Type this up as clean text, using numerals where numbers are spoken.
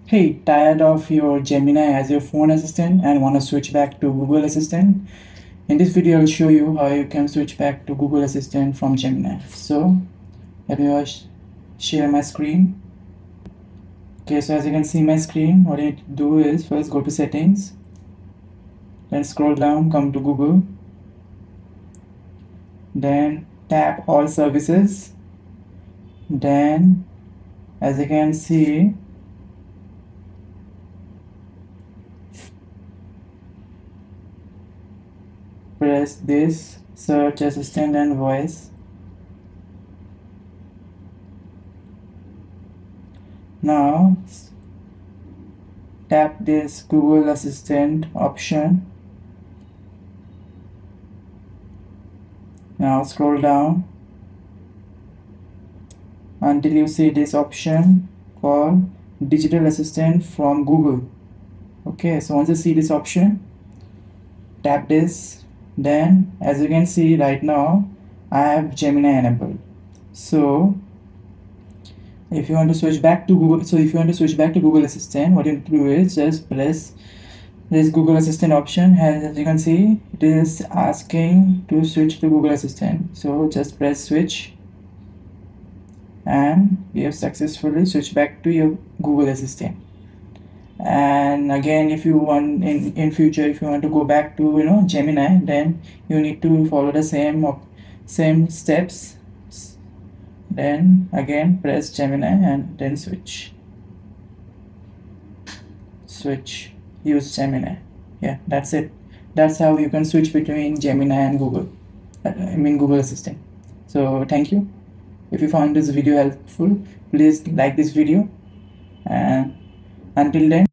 Hey, tired of your Gemini as your phone assistant and want to switch back to Google Assistant? In this video, I'll show you how you can switch back to Google Assistant from Gemini. So, let me share my screen. Okay, so as you can see my screen, what you need to do is first go to settings, then scroll down, come to Google, then tap all services, then as you can see, press this search assistant and voice. Now tap this Google Assistant option. Now scroll down until you see this option called Digital Assistant from Google. Okay, so once you see this option, tap this. Then as you can see right now, I have Gemini enabled. So if you want to switch back to Google Assistant, what you need to do is just press this Google Assistant option. As you can see, it is asking to switch to Google Assistant. So just press switch, and you have successfully switched back to your Google Assistant. And again, if you want in future, if you want to go back to Gemini, then you need to follow the same steps. Then again press Gemini and then switch, use Gemini. Yeah, that's it. That's how you can switch between Gemini and Google Assistant. So thank you. If you found this video helpful, please like this video, and until then.